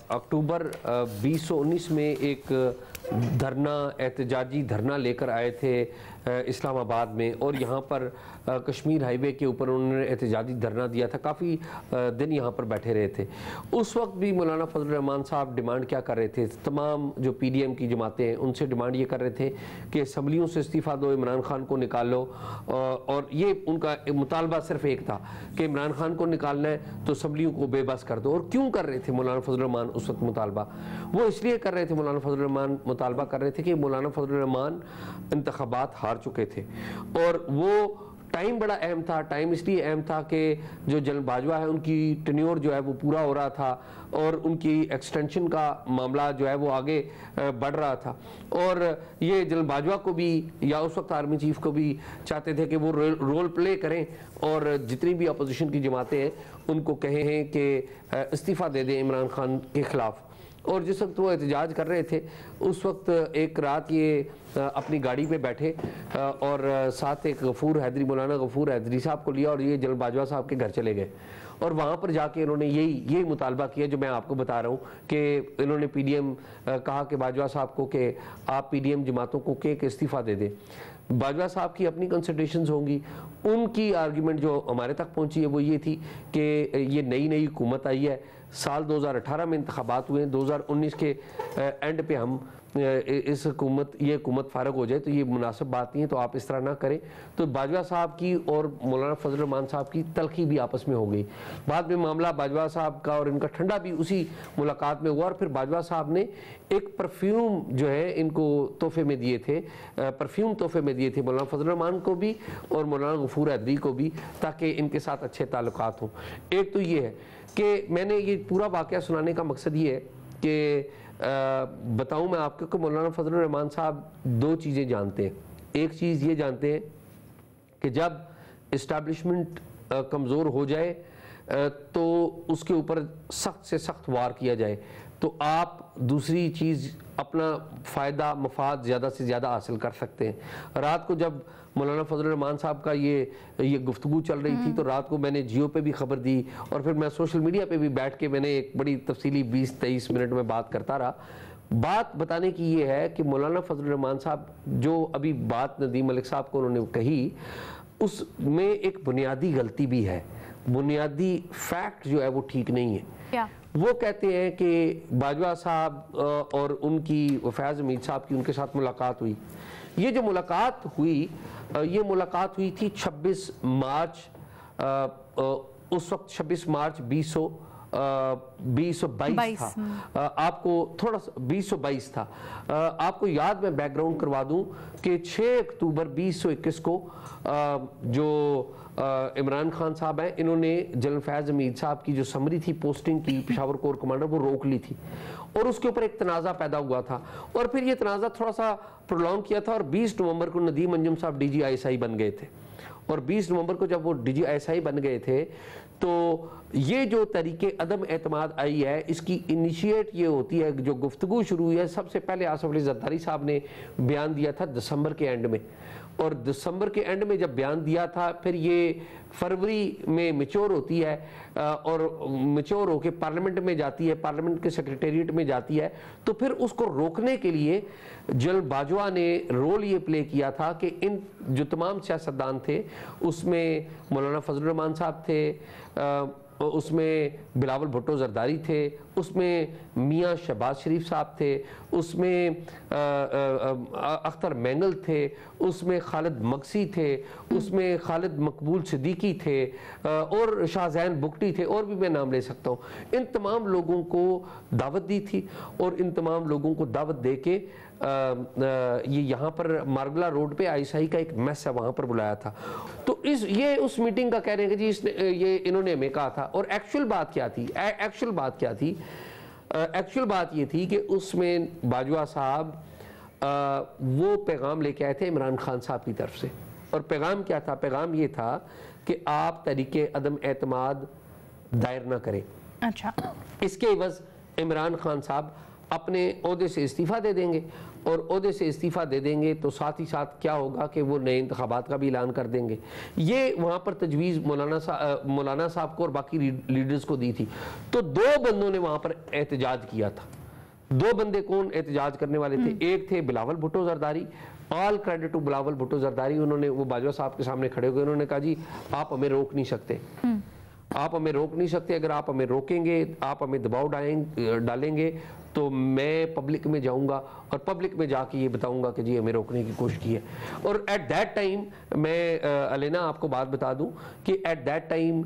اکتوبر 2019 میں ایک دھرنا احتجاجی دھرنا لے کر آئے تھے اسلام آباد میں، اور یہاں پر کشمیر ہائی وے کے اوپر انہوں نے احتجاجی دھرنا دیا تھا، کافی دن یہاں پر بیٹھے رہے تھے۔ اس وقت بھی مولانا فضل الرحمان صاحب ڈیمانڈ کیا کر رہے تھے؟ تمام جو پی ڈی ایم کی جماعتیں ہیں ان سے ڈیمانڈ یہ کر رہے تھے کہ اسمبلیوں سے استعفیٰ دو، عمران خان کو نکالو، اور یہ ان کا مطالبہ صرف ایک تھا کہ عمران خان کو نکالنا ہے تو اسمبلیوں کو بے بس کر دو۔ اور کیوں کر رہے تھے مولانا فضل الرحمان اس وقت مطالبہ؟ وہ اس لیے کر رہے تھے، مولانا فضل الرحمان مطالبہ کر رہے تھے کہ مولانا فضل الرحمان انتخابات ہار چکے تھے، اور وہ ٹائم بڑا اہم تھا۔ ٹائم اس لیے اہم تھا کہ جو جنرل باجوہ ہے ان کی ٹینیور جو ہے وہ پورا ہو رہا تھا، اور ان کی ایکسٹینشن کا معاملہ جو ہے وہ آگے بڑھ رہا تھا، اور یہ جنرل باجوہ کو بھی یا اس وقت آرمی چیف کو بھی چاہتے تھے کہ وہ رول پلے کریں اور جتنی بھی اپوزیشن کی جماعتیں ہیں ان کو کہیں ہیں کہ استعفیٰ دے دیں عمران خان کے خلاف۔ اور جس وقت وہ احتجاج کر رہے تھے اس وقت ایک رات یہ اپنی گاڑی پہ بیٹھے اور ساتھ ایک مولانا غفور حیدری صاحب کو لیا، اور یہ جنرل باجوہ صاحب کے گھر چلے گئے، اور وہاں پر جا کے انہوں نے یہی مطالبہ کیا جو میں آپ کو بتا رہا ہوں کہ انہوں نے پی ڈی ایم کہا کہ باجوہ صاحب کو کہ آپ پی ڈی ایم جماعتوں کو کہ استعفیٰ دے دیں۔ باجوہ صاحب کی اپنی کنسیڈریشنز ہوں گی، ان کی آرگیومنٹ جو ہمارے تک پہنچی ہے وہ یہ تھی کہ یہ نئی حکومت آئی ہے، سال 2018 میں انتخابات ہوئے ہیں، 2019 کے اینڈ پہ ہم یہ حکومت فارغ ہو جائے تو یہ مناسب بات نہیں ہے، تو آپ اس طرح نہ کریں۔ تو باجوہ صاحب کی اور مولانا فضل الرحمان صاحب کی تلخی بھی آپس میں ہو گئی۔ بعد میں معاملہ باجوہ صاحب کا اور ان کا ٹھنڈا بھی اسی ملاقات میں ہوا، اور پھر باجوہ صاحب نے ایک پرفیوم جو ہے ان کو تحفے میں دیے تھے، مولانا فضل الرحمان کو بھی اور مولانا غفور حیدری کو بھی، تاکہ ان کے ساتھ اچھے تعلقات ہوں۔ ایک تو یہ ہے کہ میں نے یہ پورا واقعہ سنانے کا مقصد یہ ہے کہ بتاؤں میں آپ کو کہ مولانا فضل الرحمان صاحب دو چیزیں جانتے ہیں۔ ایک چیز یہ جانتے ہیں کہ جب اسٹیبلشمنٹ کمزور ہو جائے تو اس کے اوپر سخت سے سخت وار کیا جائے، تو آپ دوسری چیز اپنا فائدہ مفاد زیادہ سے زیادہ حاصل کر سکتے ہیں۔ رات کو جب مولانا فضل الرحمان صاحب کا یہ گفتگو چل رہی تھی تو رات کو میں نے جیو پہ بھی خبر دی، اور پھر میں سوشل میڈیا پہ بھی بیٹھ کے میں نے ایک بڑی تفصیلی 20-23 منٹ میں بات کرتا رہا۔ بات بتانے کی یہ ہے کہ مولانا فضل الرحمان صاحب جو ابھی بات ندیم ملک صاحب کو انہوں نے کہی، اس میں ایک بنیادی غلطی بھی ہے، بنیادی فیکٹ جو ہے وہ ٹھیک نہیں ہے۔ کیا؟ وہ کہتے ہیں کہ باجوہ صاحب اور ان کی فیاض حمید صاحب کی ان کے ساتھ ملاقات ہوئی۔ یہ جو ملاقات ہوئی یہ ملاقات ہوئی تھی 26 مارچ، اس وقت 26 مارچ 2022 تھا، آپ کو تھوڑا سا 2022 تھا۔ آپ کو یاد میں بیک گراؤنڈ کروا دوں کہ 6 اکتوبر 2021 کو جو عمران خان صاحب ہیں انہوں نے جنرل فیاض حمید صاحب کی جو سمری تھی پوسٹنگ کی پشاور کور کمانڈر، وہ روک لی تھی، اور اس کے اوپر ایک تنازع پیدا ہوا تھا، اور پھر یہ تنازع تھوڑا سا پرولونگ کیا تھا، اور 20 نومبر کو ندیم انجم صاحب D G I S I بن گئے تھے، اور 20 نومبر کو جب وہ D G I S I بن گئے تھے تو یہ جو طریقے عدم اعتماد آئی ہے اس کی انیشیٹ یہ ہوتی ہے، جو گفتگو شروع ہوئی ہے سب سے پہلے آصف علی زرداری صاحب نے بیان دیا تھا دسمبر کے اینڈ میں، اور دسمبر کے اینڈ میں جب بیان دیا تھا پھر یہ فروری میں میچور ہوتی ہے، اور میچور ہو کے پارلیمنٹ میں جاتی ہے، پارلیمنٹ کے سیکریٹریٹ میں جاتی ہے، تو پھر اس کو روکنے کے لیے جنرل باجوہ نے رول یہ پلے کیا تھا کہ ان جو تمام سیاستدان تھے اس میں مولانا فضل الرحمان صاحب تھے، اس میں بلاول بھٹو زرداری تھے، اس میں میاں شہباز شریف صاحب تھے، اس میں اختر مینگل تھے، اس میں خالد مگسی تھے، اس میں خالد مقبول صدیقی تھے، اور شاہ زین بگٹی تھے، اور بھی میں نام لے سکتا ہوں۔ ان تمام لوگوں کو دعوت دی تھی، اور ان تمام لوگوں کو دعوت دے کے یہ یہاں پر مارگلا روڈ پہ آئی سائی کا ایک میس ہے وہاں پر بلایا تھا۔ تو یہ اس میٹنگ کا کہہ رہے ہیں کہ جی یہ انہوں نے ہمیں کہا تھا، اور ایکچول بات کیا تھی؟ ایکچول بات یہ تھی کہ اس میں باجوہ صاحب وہ پیغام لے کے آئے تھے عمران خان صاحب کی طرف سے، اور پیغام کیا تھا؟ پیغام یہ تھا کہ آپ طریق عدم اعتماد دائر نہ کریں، اچھا، اس کے عوض عمران خان صاحب اپنے عہدے سے استعفیٰ دے دیں گے، اور عہدے سے استعفیٰ دے دیں گے تو ساتھ ہی ساتھ کیا ہوگا کہ وہ نئے انتخابات کا بھی اعلان کر دیں گے. یہ وہاں پر تجویز مولانا صاحب کو اور باقی لیڈرز کو دی تھی. تو 2 بندوں نے وہاں پر احتجاج کیا تھا. 2 بندے کون احتجاج کرنے والے تھے؟ ایک تھے Bilawal Bhutto Zardari. All credit to Bilawal Bhutto Zardari. انہوں نے وہ باجوہ صاحب کے سامنے کھڑے ہوئے انہوں نے کہا جی آپ ہمیں روک نہیں سکتے, آپ ہمیں روک نہیں سکتے. اگر آپ ہمیں روکیں گے, آپ ہمیں دباؤ ڈالیں گے تو میں پبلک میں جاؤں گا اور پبلک میں جا کے یہ بتاؤں گا کہ جی ہمیں روکنے کی کوشش کی ہے. اور ایٹ دیٹ ٹائم میں علینا آپ کو بات بتا دوں کہ ایٹ دیٹ ٹائم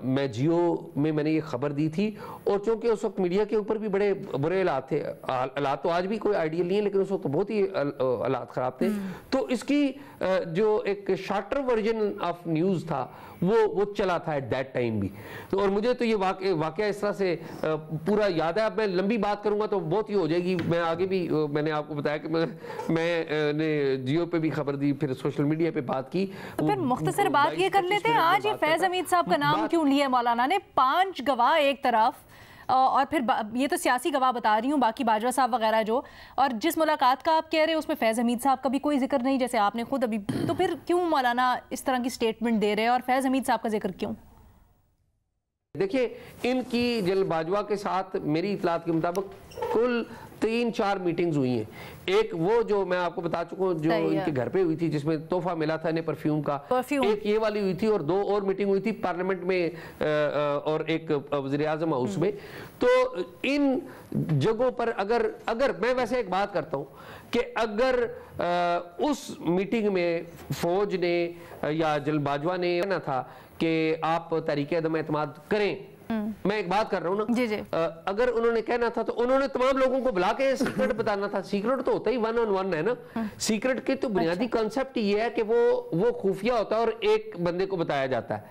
میں جیو میں نے یہ خبر دی تھی, اور چونکہ اس وقت میڈیا کے اوپر بھی بڑے برے حالات تھے. حالات تو آج بھی کوئی آئیڈیل نہیں ہے لیکن اس وقت بہت ہی حالات خراب تھے. تو اس کی جو ایک شارٹر ورژن آف نیوز تھا وہ چلا تھا ایٹ دیٹ ٹائم بھی. اور مجھے تو یہ واقعہ اس طرح سے پورا یاد ہے. اب میں لمبی بات کروں گا تو بہت ہی ہو جائے گی. میں آگے بھی میں نے آپ کو بتایا کہ میں نے جیو پہ بھی خبر دی, پھر سوشل میڈیا پہ بات کی. تو پھر مختصر بات یہ کر لیتے ہیں, آج یہ فیض حمید صاحب کا نام کیوں لیا مولانا نے؟ 5 گواہ ایک طرف, اور پھر یہ تو سیاسی گواہ بتا رہی ہوں, باقی باجوہ صاحب وغیرہ جو, اور جس ملاقات کا آپ کہہ رہے ہیں اس میں فیض حمید صاحب کا بھی کوئی ذکر نہیں جیسے آپ نے خود ابھی. تو پھر کیوں مولانا اس طرح کی سٹیٹمنٹ دے رہے ہیں اور فیض حمید صاحب کا ذکر کیوں؟ دیکھیے ان کی جنرل باجوہ کے ساتھ میری اطلاعات کے مطابق کل 3-4 میٹنگز ہوئی ہیں. ایک وہ جو میں آپ کو بتا چکا ہوں جو ان کے گھر پہ ہوئی تھی جس میں تحفہ ملا تھا انہیں پرفیوم کا, ایک یہ والی ہوئی تھی, اور 2 اور میٹنگ ہوئی تھی پارلیمنٹ میں اور ایک وزیر اعظم ہاؤس میں. تو ان جگہوں پر اگر میں ویسے ایک بات کرتا ہوں کہ اگر اس میٹنگ میں فوج نے یا جنرل باجوہ نے کہنا تھا کہ آپ تحریک عدم اعتماد کریں, میں ایک بات کر رہا ہوں نا, اگر انہوں نے کہنا تھا تو انہوں نے تمام لوگوں کو بلا کے سیکرٹ بتانا تھا. سیکرٹ تو ہوتا ہی 1 on 1 ہے نا. سیکرٹ کی تو بنیادی کانسیپٹ یہ ہے کہ وہ خفیہ ہوتا ہے اور ایک بندے کو بتایا جاتا ہے.